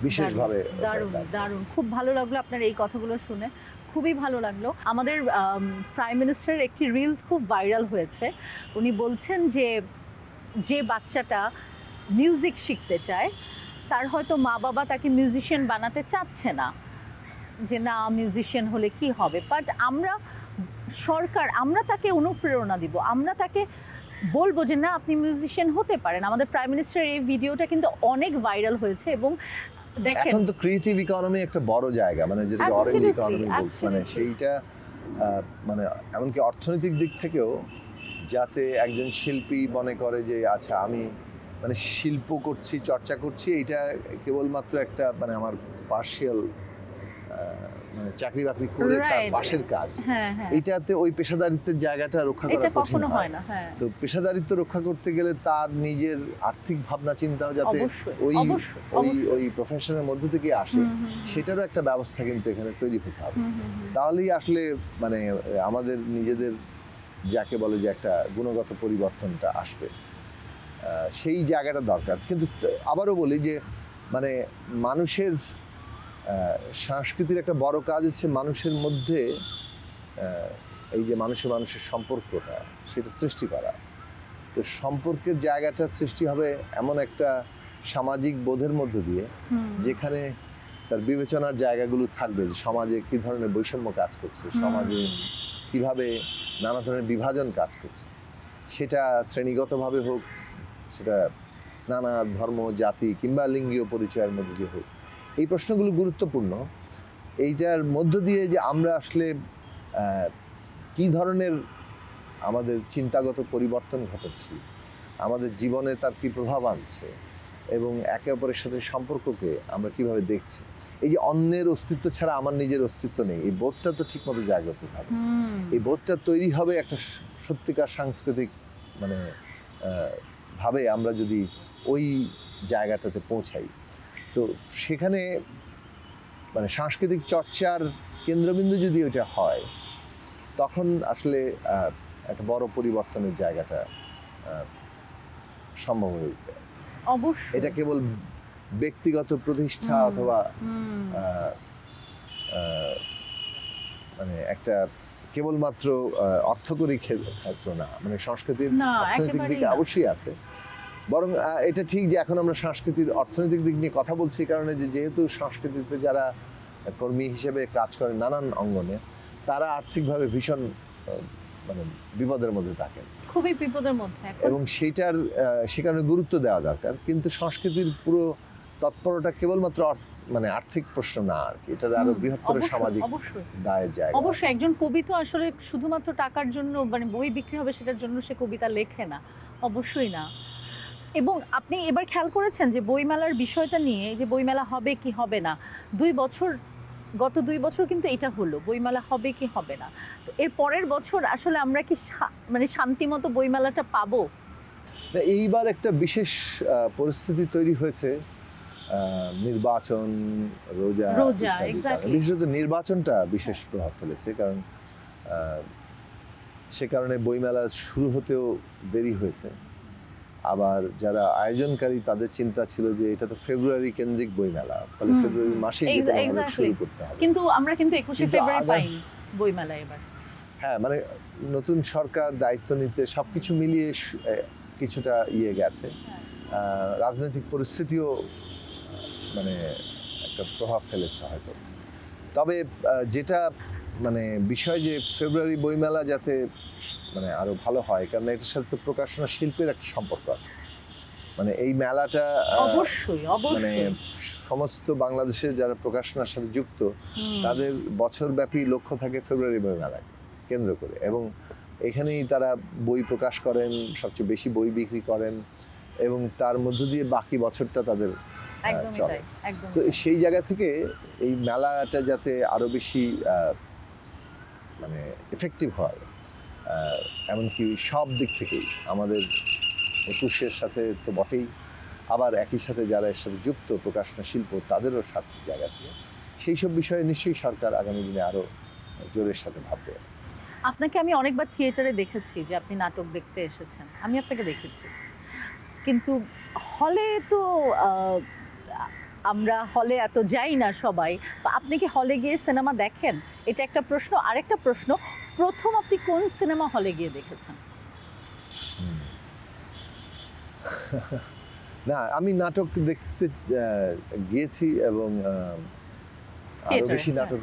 বিশেষভাবে দারুণ দারুণ, খুব ভালো লাগলো আপনার এই কথাগুলো শুনে, খুবই ভালো লাগলো। আমাদের প্রাইম মিনিস্টারের একটি রিলস খুব ভাইরাল হয়েছে। উনি বলছেন যে যে বাচ্চাটা মিউজিক শিখতে চায় তার হয়তো মা বাবা তাকে মিউজিশিয়ান বানাতে চাচ্ছে না, যে না মিউজিশিয়ান হলে কি হবে, বাট আমরা তাকে অনুপ্রেরণা দিব, আমরা তাকে বলবো যে না আপনি মিউজিশিয়ান হতে পারেন। আমাদের প্রাইম মিনিস্টার এই ভিডিওটা কিন্তু অনেক ভাইরাল হয়েছে, এবং দেখেন এখন তো ক্রিয়েটিভ ইকোনমি একটা বড় জায়গা, মানে যেটাকে অরেঞ্জ Absolutely, ইকোনমি বলছে, মানে absolutely. সেইটা মানে এমনকি অর্থনৈতিক দিক থেকেও যাতে একজন শিল্পী মনে করে যে আচ্ছা আমি মানে শিল্প করছি, চর্চা করছি, এইটা কেবলমাত্র একটা মানে আমার পার্শিয়াল মানে চাকরি বাকরি করে তার Right. পাশের কাজ, হ্যাঁ হ্যাঁ, এইটাতে ওই পেশাদারিত্বের জায়গাটা রক্ষা করা এটা কঠিন কখনো হয়। হয় না। হ্যাঁ, তো পেশাদারিত্ব রক্ষা করতে গেলে তার নিজের আর্থিক ভাবনা চিন্তাও যাতে অবশ্যই ওই অবশ্যই ওই অবশ্যই। ওই প্রফেশনের মধ্যে থেকে আসে, হুম, হুম, হুম। সেটারও একটা ব্যবস্থা কিন্তু এখানে তৈরি হতে হবে। হুম, হুম, হুম। তাহলেই আসলে মানে আমাদের নিজেদের যাকে বলে যে একটা গুণগত পরিবর্তনটা আসবে, সেই জায়গাটা দরকার। কিন্তু আবারও বলি যে মানে মানুষের সংস্কৃতির একটা বড় কাজ হচ্ছে মানুষের মধ্যে এই যে মানুষের সম্পর্কটা সেটা সৃষ্টি করা। তো সম্পর্কের জায়গাটা সৃষ্টি হবে এমন একটা সামাজিক বোধের মধ্য দিয়ে, হুম, যেখানে তার বিবেচনার জায়গাগুলো থাকবে যে সমাজে কি ধরনের বৈষম্য কাজ করছে, সমাজে কিভাবে নানা ধরনের বিভাজন কাজ করছে, সেটা শ্রেণীগতভাবে হোক, সেটা নানা ধর্ম, জাতি কিংবা লিঙ্গীয় পরিচয়ের মধ্যে দিয়ে হোক, এই প্রশ্নগুলো গুরুত্বপূর্ণ। এইটার মধ্য দিয়ে যে আমরা আসলে কি ধরনের আমাদের চিন্তাগত পরিবর্তন ঘটাচ্ছি, আমাদের জীবনে তার কি প্রভাব আনছে, এবং একে অপরের সাথে সম্পর্ককে আমরা কিভাবে দেখছি, এই যে অন্যের অস্তিত্ব ছাড়া আমার নিজের অস্তিত্ব নেই, এই বোধটা তো ঠিকমতো জাগ্রত হবে। এই বোধটা তৈরি হবে একটা সত্যিকার সাংস্কৃতিক মানে ভাবে আমরা যদি ওই জায়গাটাতে পৌঁছাই, তো সেখানে মানে সাংস্কৃতিক চর্চার কেন্দ্রবিন্দু যদি ওইটা হয়, তখন আসলে একটা বড় পরিবর্তনের জায়গাটা সম্ভব হয়ে উঠবে। অবশ্যই এটা কেবল ব্যক্তিগত প্রতিষ্ঠা অথবা মানে একটা কেবলমাত্র অর্থকরী ক্ষেত্র না, মানে সংস্কৃতির না, অর্থনৈতিক একেবারেই দিকে না। অবশ্যই আছে, বরং এটা ঠিক যে এখন আমরা সংস্কৃতির অর্থনৈতিক দিক নিয়ে কথা বলছি, কারণে যে যেহেতু সংস্কৃতিতে যারা কর্মী হিসেবে কাজ করে নানান অঙ্গনে, তারা আর্থিকভাবে ভীষণ মানে বিপদের মধ্যে থাকেন, খুবই বিপদের মধ্যে এখন। এবং সেইটার সে কারণে গুরুত্ব দেওয়া দরকার। কিন্তু সংস্কৃতির পুরো তৎপরতা কেবলমাত্র মানে আর্থিক প্রশ্ন না, আর কি এটা আরো বৃহত্তর অবশ্যই, সামাজিক অবশ্যই দায়ের জায়গা। অবশ্যই একজন কবি তো আসলে শুধুমাত্র টাকার জন্য মানে বই বিক্রি হবে সেটার জন্য সে কবিতা লেখে না, অবশ্যই না। এবং আপনি এবার খেয়াল করেছেন যে বইমেলার বিষয়টা নিয়ে, যে বইমেলা হবে কি হবে না, গত 2 বছর কিন্তু এটা হলো, বইমেলা হবে কি হবে না। তো এর পরের বছর আসলে আমরা কি মানে শান্তিমতো বইমেলাটা পাবো? না, এইবার একটা বিশেষ পরিস্থিতি তৈরি হয়েছে, নির্বাচন, রোজা ইত্যাদি exactly. কারণে। বিশেষত নির্বাচনটা বিশেষ প্রভাব ফেলেছে, কারণ সে কারণে বইমেলা শুরু হতেও দেরি হয়েছে। আবার যারা আয়োজনকারী তাদের চিন্তা ছিল যে এটা তো ফেব্রুয়ারি কেন্দ্রিক বইমেলা, ফলে ফেব্রুয়ারি মাসে শুরু করতে হবে। কিন্তু আমরা কিন্তু 21শে কিন্তু ফেব্রুয়ারি পাইনি বইমেলা এবার। হ্যাঁ, মানে নতুন সরকার দায়িত্ব নিতে সবকিছু মিলিয়ে কিছুটা গেছে, রাজনৈতিক পরিস্থিতিও মানে একটা প্রভাব ফেলেছে হয়তো। তবে যেটা মানে বিষয় যে ফেব্রুয়ারি বইমেলা যাতে মানে আরো ভালো হয়, কারণ এটার সাথে প্রকাশনা শিল্পের একটা সম্পর্ক আছে। মানে এই মেলাটা অবশ্যই মানে অবশ্যই সমস্ত বাংলাদেশের যারা প্রকাশনার সাথে যুক্ত, তাদের বছরব্যাপী লক্ষ্য থাকে ফেব্রুয়ারি বইমেলাকে কেন্দ্র করে, এবং এখানেই তারা বই প্রকাশ করেন, সবচেয়ে বেশি বই বিক্রি করেন, এবং তার মধ্য দিয়ে বাকি বছরটা তাদের একদমই চলে। তাই, একদমই তো তাই। সেই জায়গা থেকে এই মেলাটা যাতে আরো বেশি মানে এফেক্টিভ হয়, এমনকি সব দিক থেকেই আমাদের একুশের সাথে তো বটেই, আবার একই সাথে যারা এর সাথে যুক্ত প্রকাশনা শিল্প তাদেরও স্বার্থের জায়গা থেকে সেই সব বিষয়ে নিশ্চয়ই সরকার আগামী দিনে আরো জোরের সাথে ভাববে। আপনাকে আমি অনেকবার থিয়েটারে দেখেছি যে আপনি নাটক দেখতে এসেছেন, আমি আপনাকে দেখেছি, কিন্তু হলে তো আমরা হলে এত যাই না সবাই। বা আপনি কি হলে গিয়ে সিনেমা দেখেন? এটা একটা প্রশ্ন। আরেকটা প্রশ্ন, প্রথম আপনি কোন সিনেমা হলে গিয়ে দেখেছেন? না, আমি নাটক দেখতে গিয়েছি এবং আরো থিয়েটারে, বেশি হ্যাঁ। নাটক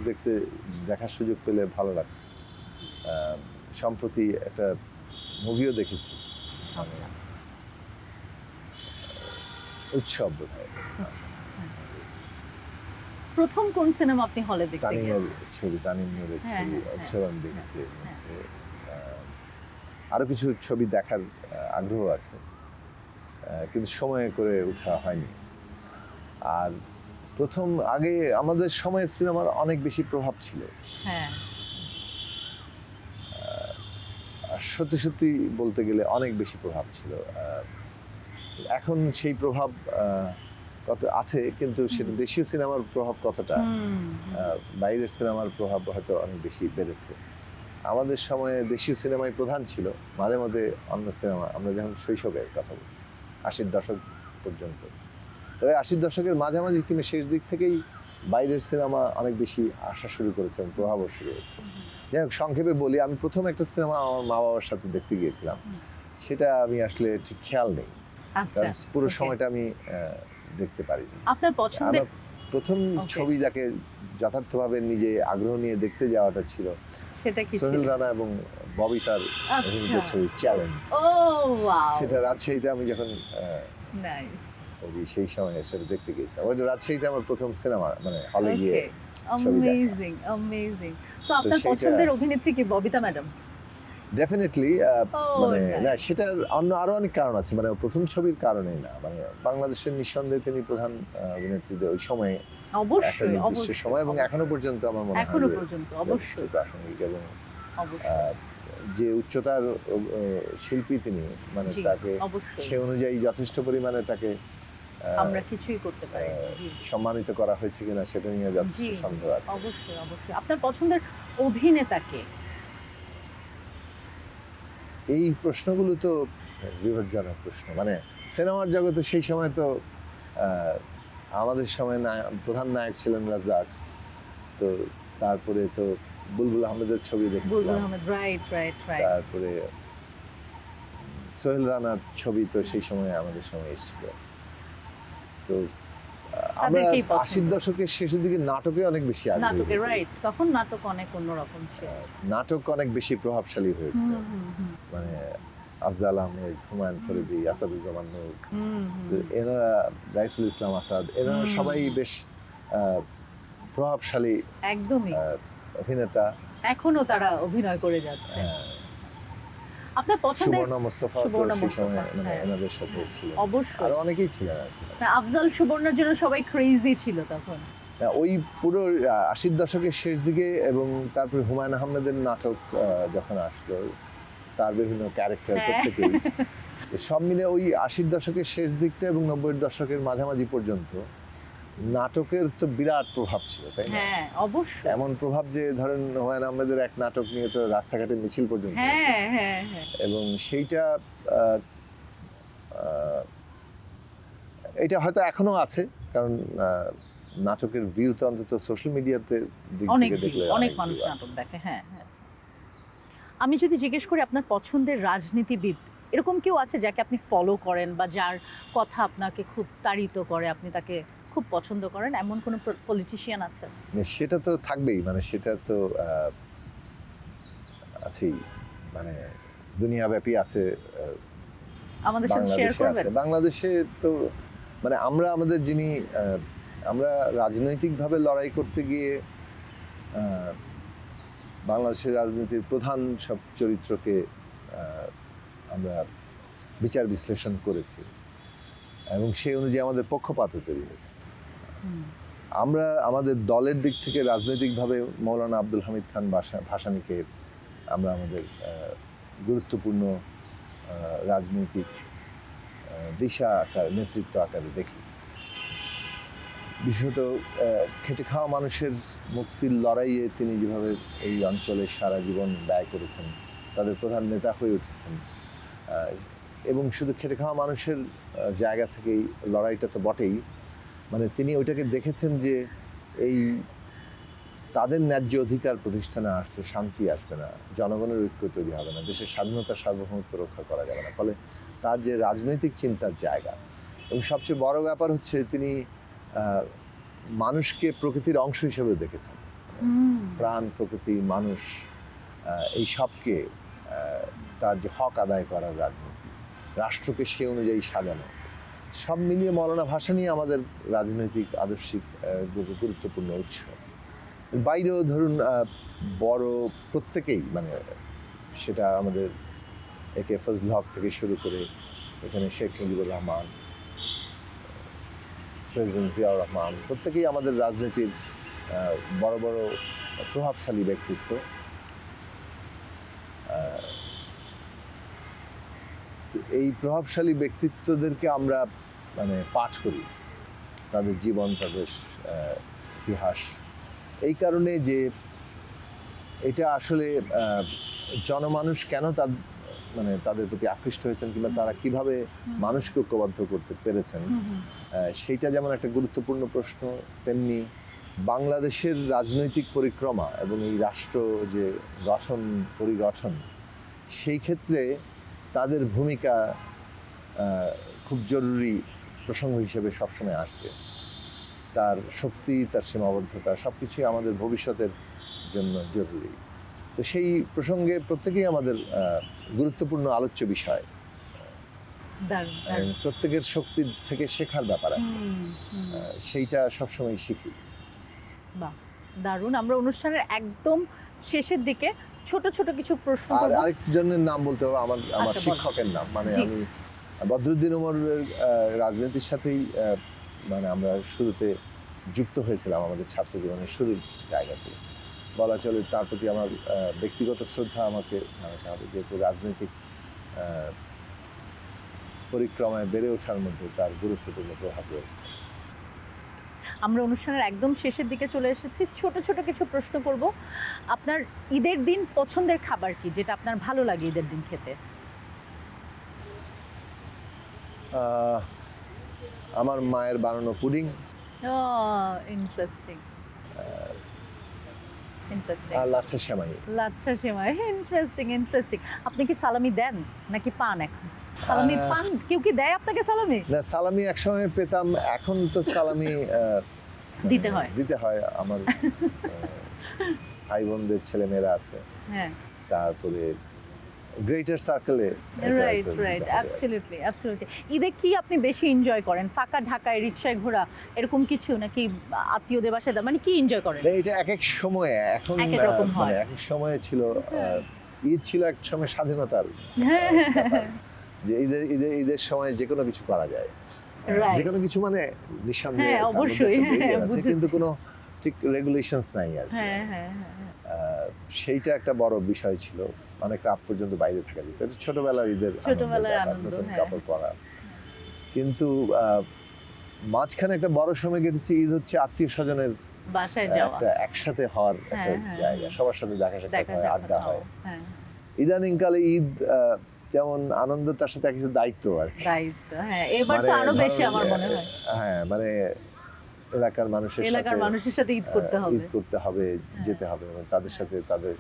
দেখার সুযোগ পেলে ভালো লাগে। সম্প্রতি একটা মুভিও দেখেছি, আচ্ছা, উৎসব বোধহয়, আচ্ছা, হ্যাঁ। প্রথম কোন সিনেমা আপনি হলে দেখতে তানিমের গিয়েছেন? ছবি, তানিম নূরের হ্যাঁ, ছবি হ্যাঁ, উৎসব আমি দেখেছি। এর হ্যাঁ। মধ্যে আরো কিছু ছবি দেখার আগ্রহ আছে, কিন্তু সময় করে ওঠা হয়নি। আর প্রথম আগে আমাদের সময়ের সিনেমার অনেক বেশি প্রভাব ছিল। হ্যাঁ, আর সত্যি সত্যি বলতে গেলে অনেক বেশি প্রভাব ছিল। এখন সেই প্রভাব কত আছে, কিন্তু সেটা দেশীয় সিনেমার প্রভাব কতটা, বাইরের সিনেমার প্রভাব হয়তো অনেক বেশি বেড়েছে। আমাদের সময়ে দেশীয় সিনেমাই প্রধান ছিল, মাঝে মাঝে অন্য সিনেমা, আমরা যখন শৈশবের কথা বলছি 80-র দশক পর্যন্ত। তবে 80-র দশকের মাঝামাঝি কিংবা শেষ দিক থেকেই বাইরের সিনেমা অনেক বেশি আসা শুরু করেছে এবং প্রভাবও শুরু হয়েছে। যাই হোক, সংক্ষেপে বলি, আমি প্রথম একটা সিনেমা আমার মা বাবার সাথে দেখতে গিয়েছিলাম, সেটা আমি আসলে ঠিক খেয়াল নেই, আচ্ছা, কারণ পুরো okay. সময়টা আমি দেখতে পারিনি। আপনার পছন্দের আমার প্রথম Okay. ছবি যাকে যথার্থভাবে নিজে আগ্রহ নিয়ে দেখতে যাওয়াটা ছিল সেটা কি ছিল? সোহেল রানা এবং ববিতার অভিনীত আচ্ছা। ছবি চ্যালেঞ্জ। ও ওয়াও, সেটা রাজশাহীতে আমি যখন নাইস, সেই সময় সেটা দেখতে গিয়েছিলাম। ওইটা রাজশাহীতে আমার প্রথম সিনেমা, মানে হলে গিয়ে ওকে, অ্যামেজিং, অ্যামেজিং। তো আপনার সেটা- পছন্দের অভিনেত্রী কি ববিতা ম্যাডাম? ডেফিনেটলি, মানে nice. না, সেটার অন্য আরো অনেক কারণ আছে, মানে প্রথম ছবির কারণেই না, মানে বাংলাদেশের নিঃসন্দেহে তিনি প্রধান অভিনেত্রীদের ওই সময়ে একটা অবশ্যই, নির্দিষ্ট অবশ্যই, সময় এবং এখনো পর্যন্ত আমার মনে হয় এখনো যে পর্যন্ত যথেষ্ট অবশ্যই, প্রাসঙ্গিক এবং অবশ্যই, যে উচ্চতার শিল্পী তিনি, মানে জি, তাকে অবশ্যই। সে অনুযায়ী যথেষ্ট পরিমাণে তাকে আমরা কিছুই করতে পারি না, জি, সম্মানিত করা হয়েছে কিনা সেটা নিয়ে যথেষ্ট জি, সন্দেহ আছে। অবশ্যই, অবশ্যই। আপনার পছন্দের অভিনেতাকে? এই প্রশ্নগুলো তো বিপজ্জনক প্রশ্ন, মানে সিনেমার জগতে সেই সময় তো আমাদের সময় প্রধান নায়ক ছিলেন রাজ্জাক, তো তারপরে তো বুলবুল আহমেদের ছবি বুলবুল দেখছিলাম, আহমেদ, রাইট, রাইট, রাইট। তারপরে সোহেল রানার ছবি তো সেই সময় আমাদের সময় এসেছিল। তো আমরা তাদেরকেই পছন্দ। 80-র দশকের শেষের দিকে নাটকে অনেক বেশি আগ্রহী নাটকে, হয়ে রাইট, পড়েছি। তখন নাটক অনেক অন্যরকম ছিল। নাটক অনেক বেশি প্রভাবশালী হয়েছে, হুম, হুম, হুম, মানে আফজাল আহমেদ, হুমায়ুন ফরিদি, আসাদুজ্জামান নূর, হুম, হুম। তো এনারা, রাইসুল ইসলাম আসাদ, এনারা সবাই বেশ প্রভাবশালী একদমই, অভিনেতা। এখনো তারা অভিনয় করে যাচ্ছে। আপনার পছন্দের সুবর্ণা মোস্তফা তো সুবর্ণা সেই সময় মোস্তফা, মানে হ্যাঁ। এনাদের সাথে ছিল, অবশ্যই। আর অনেকেই ছিলেন আর কি। না, আফজাল সুবর্ণার জন্য সবাই ক্রেজি ছিল তখন। ওই পুরো 80-র দশকের শেষ দিকে এবং তারপরে হুমায়ুন আহমেদের নাটক যখন আসলো, তার বিভিন্ন ক্যারেক্টার হ্যাঁ। প্রত্যেকেই, সব মিলে ওই 80-র দশকের শেষ দিকটা এবং 90-এর দশকের মাঝামাঝি পর্যন্ত নাটকের তো বিরাট প্রভাব ছিল, তাই না? হ্যাঁ, অবশ্যই। এমন প্রভাব যে ধরেন হুমায়ুন আহমেদের এক নাটক নিয়ে তো রাস্তাঘাটে মিছিল পর্যন্ত হয়েছে। হ্যাঁ, হ্যাঁ, হ্যাঁ। এবং সেইটা এটা হয়তো এখনো আছে, কারণ নাটকের ভিউ তো অন্তত সোশ্যাল মিডিয়াতে দিক অনেক থেকে দেখলে অনেক view মানুষ আছে। নাটক দেখে, হ্যাঁ, হ্যাঁ। আমি যদি জিজ্ঞেস করি আপনার পছন্দের রাজনীতিবিদ, এরকম কেউ আছে যাকে আপনি ফলো করেন বা যার কথা আপনাকে খুব তাড়িত করে, আপনি তাকে খুব পছন্দ করেন, এমন কোনো পলিটিশিয়ান আছে? মানে সেটা তো থাকবেই, মানে সেটা তো আছেই, মানে দুনিয়াব্যাপী আছে, আমাদের সাথে শেয়ার বাংলাদেশে করবেন? আছে। বাংলাদেশে তো মানে আমরা আমাদের যিনি আমরা রাজনৈতিকভাবে লড়াই করতে গিয়ে বাংলাদেশের রাজনীতির প্রধান সব চরিত্রকে আমরা বিচার বিশ্লেষণ করেছি। এবং সেই অনুযায়ী আমাদের পক্ষপাতও তৈরি হয়েছে। আমরা আমাদের দলের দিক থেকে রাজনৈতিকভাবে মৌলানা আব্দুল হামিদ খান ভাসানীকে আমরা আমাদের গুরুত্বপূর্ণ রাজনৈতিক দিশা আকার নেতৃত্ব আকারে দেখি। বিশেষত খেটে খাওয়া মানুষের মুক্তির লড়াইয়ে তিনি যেভাবে এই অঞ্চলে সারা জীবন ব্যয় করেছেন, তাদের প্রধান নেতা হয়ে উঠেছেন, এবং শুধু খেটে খাওয়া মানুষের জায়গা থেকেই লড়াইটা তো বটেই, মানে তিনি ওইটাকে দেখেছেন যে এই তাদের ন্যায্য অধিকার প্রতিষ্ঠানে আসলে শান্তি আসবে না, জনগণের ঐক্য তৈরি হবে না, দেশের স্বাধীনতা সার্বভৌমত্ব রক্ষা করা যাবে না। ফলে তার যে রাজনৈতিক চিন্তার জায়গা, এবং সবচেয়ে বড় ব্যাপার হচ্ছে তিনি মানুষকে প্রকৃতির অংশ হিসেবে দেখেছেন। প্রাণ, প্রকৃতি, মানুষ, এই সবকে তার যে হক আদায় করার রাজনীতি, রাষ্ট্রকে সে অনুযায়ী সাজানো, সব মিলিয়ে মৌলানা ভাসানী আমাদের রাজনৈতিক আদর্শিক গুরুত্বপূর্ণ উৎস। বাইরেও ধরুন বড় প্রত্যেকেই, মানে সেটা আমাদের একে ফজল হক থেকে শুরু করে এখানে শেখ মুজিবুর রহমান, প্রেসিডেন্ট জিয়াউর রহমান, প্রত্যেকেই আমাদের রাজনীতির বড় বড় প্রভাবশালী ব্যক্তিত্ব। এই প্রভাবশালী ব্যক্তিত্বদেরকে আমরা মানে পাঠ করি, তাদের জীবন, তাদের ইতিহাস, এই কারণে যে এটা আসলে জনমানুষ কেন মানে তাদের প্রতি আকৃষ্ট হয়েছেন, কিংবা তারা কিভাবে মানুষকে ঐক্যবদ্ধ করতে পেরেছেন, সেইটা যেমন একটা গুরুত্বপূর্ণ প্রশ্ন, তেমনি বাংলাদেশের রাজনৈতিক পরিক্রমা এবং এই রাষ্ট্র যে পরিগঠন, সেই ক্ষেত্রে তাদের ভূমিকা খুব জরুরি প্রসঙ্গ হিসেবে সবসময় আসবে। তার শক্তি, তার সীমাবদ্ধতা সব কিছুই আমাদের ভবিষ্যতের জন্য জরুরি। তো সেই প্রসঙ্গে প্রত্যেকেই আমাদের গুরুত্বপূর্ণ আলোচ্য বিষয়। প্রত্যেকের শক্তি থেকে শেখার ব্যাপার আছে, সেইটা সবসময় শিখি। বাহ, দারুণ। আমরা অনুষ্ঠানের একদম শেষের দিকে ছোট ছোট কিছু প্রশ্ন করব। আর আরেকজনের নাম বলতে হবে, আমার শিক্ষকের নাম, মানে আমি বদরুদ্দিন উমরের রাজনীতির সাথেই মানে আমরা শুরুতে যুক্ত হয়েছিলাম, আমাদের ছাত্র জীবনের শুরুর জায়গাতে বলা চলে। তার প্রতি আমার ব্যক্তিগত শ্রদ্ধা আমাকে জানাতে হবে, যেহেতু রাজনৈতিক পরিক্রমায় বেড়ে ওঠার মধ্যে তার গুরুত্বপূর্ণ প্রভাব রয়েছে। আমরা অনুষ্ঠানের একদম শেষের দিকে চলে এসেছি। ছোট ছোট কিছু প্রশ্ন করব। আপনার ঈদের দিন পছন্দের খাবার কি, যেটা আপনার ভালো লাগে ঈদের দিন খেতে? আমার মায়ের বানানো পুডিং। ইন্টারেস্টিং। আর লাচ্ছা সেমাই। ইন্টারেস্টিং। আপনি কি সালামি দেন নাকি পান এখন? সালামি পান? কেউ কি দেয় আপনাকে সালামি? না, সালামি একসময় পেতাম, এখন তো সালামি দিতে হয়। আমার ভাই বোনদের ছেলে মেয়েরা আছে, হ্যাঁ, তারপরে গ্রেটার সার্কেলে। Right, absolutely. ঈদে কি আপনি বেশি এনজয় করেন? ফাঁকা ঢাকায় রিকশায় ঘোরা, এরকম কিছু, নাকি আত্মীয়দের বাসায়, মানে কি এনজয় করেন? এটা এক এক সময়ে, এখন মানে এক এক সময়ে ছিল। ঈদ ছিল এক সময় স্বাধীনতার, যে ঈদের সময় যে কোনো কিছু করা যায়, যে কোনো কিছু, মানে নিঃসন্দেহে অবশ্যই, কিন্তু কোনো ঠিক রেগুলেশনস নাই আর কি। সেইটা একটা বড় বিষয় ছিল, অনেকটা রাত পর্যন্ত বাইরে থাকা যেত। ছোটবেলার ঈদের নতুন কাপড় পরা। কিন্তু মাঝখানে একটা বড় সময় কেটেছে, ঈদ হচ্ছে আত্মীয় স্বজনের বাসায় যাওয়া, একটা একসাথে হওয়ার একটা জায়গা, সবার সাথে দেখা সাক্ষাৎ হয়, আড্ডা হয়। ইদানিং কালে ঈদ যেমন আনন্দ, তার সাথে কিছু দায়িত্ব আর কি। এবার তো আরো বেশি আমার মনে হয়। হ্যাঁ, মানে এলাকার মানুষের সাথে ঈদ করতে হবে, যেতে হবে, তাদের সাথে তাদের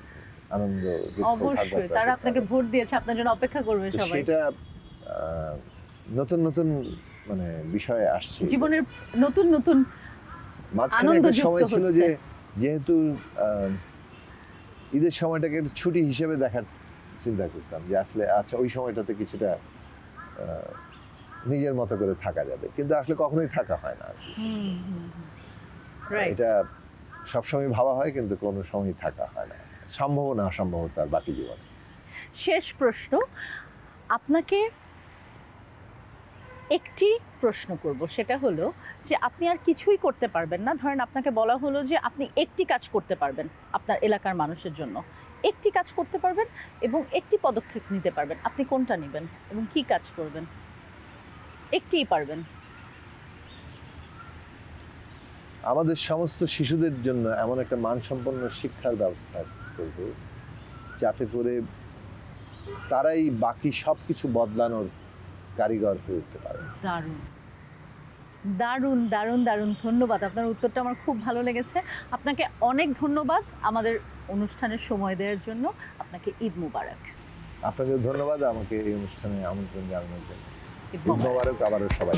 আনন্দ। অবশ্যই, তারা আপনাকে ভোট দিয়েছে, আপনার জন্য অপেক্ষা করবে সবাই। সেটা নতুন নতুন মানে বিষয় আসছে জীবনের, নতুন নতুন মাঝখানে একটা সময় ছিল যে যেহেতু ঈদের সময়টাকে ছুটি হিসেবে দেখার চিন্তা করতাম, যে আসলে আচ্ছা ওই সময়টাতে কিছুটা নিজের মতো করে থাকা যাবে, কিন্তু আসলে কখনোই থাকা হয় না। এটা সবসময় ভাবা হয়, কিন্তু কোনো সময় থাকা হয় না, সম্ভব না, অসম্ভবতার বাকি জীবনে। শেষ প্রশ্ন, আপনাকে একটি প্রশ্ন করব, সেটা হলো যে আপনি আর কিছুই করতে পারবেন না, ধরেন আপনাকে বলা হলো যে আপনি একটি কাজ করতে পারবেন আপনার এলাকার মানুষের জন্য, একটি কাজ করতে পারবেন এবং একটি পদক্ষেপ নিতে পারবেন, আপনি কোনটা নেবেন এবং কি কাজ করবেন? একটিই পারবেন। আমাদের সমস্ত শিশুদের জন্য এমন একটা মানসম্পন্ন শিক্ষার ব্যবস্থা করব যাতে করে তারাই বাকি সব কিছু বদলানোর কারিগর হয়ে উঠতে পারে। দারুণ দারুণ দারুণ দারুণ, ধন্যবাদ। আপনার উত্তরটা আমার খুব ভালো লেগেছে। আপনাকে অনেক ধন্যবাদ আমাদের অনুষ্ঠানের সময় দেওয়ার জন্য। আপনাকে ঈদ মুবারক। আপনাকে ধন্যবাদ আমাকে এই অনুষ্ঠানে আমন্ত্রণ জানানোর জন্য। ঈদ ঈদ মোবারক। মোবারক আবারও সবাই।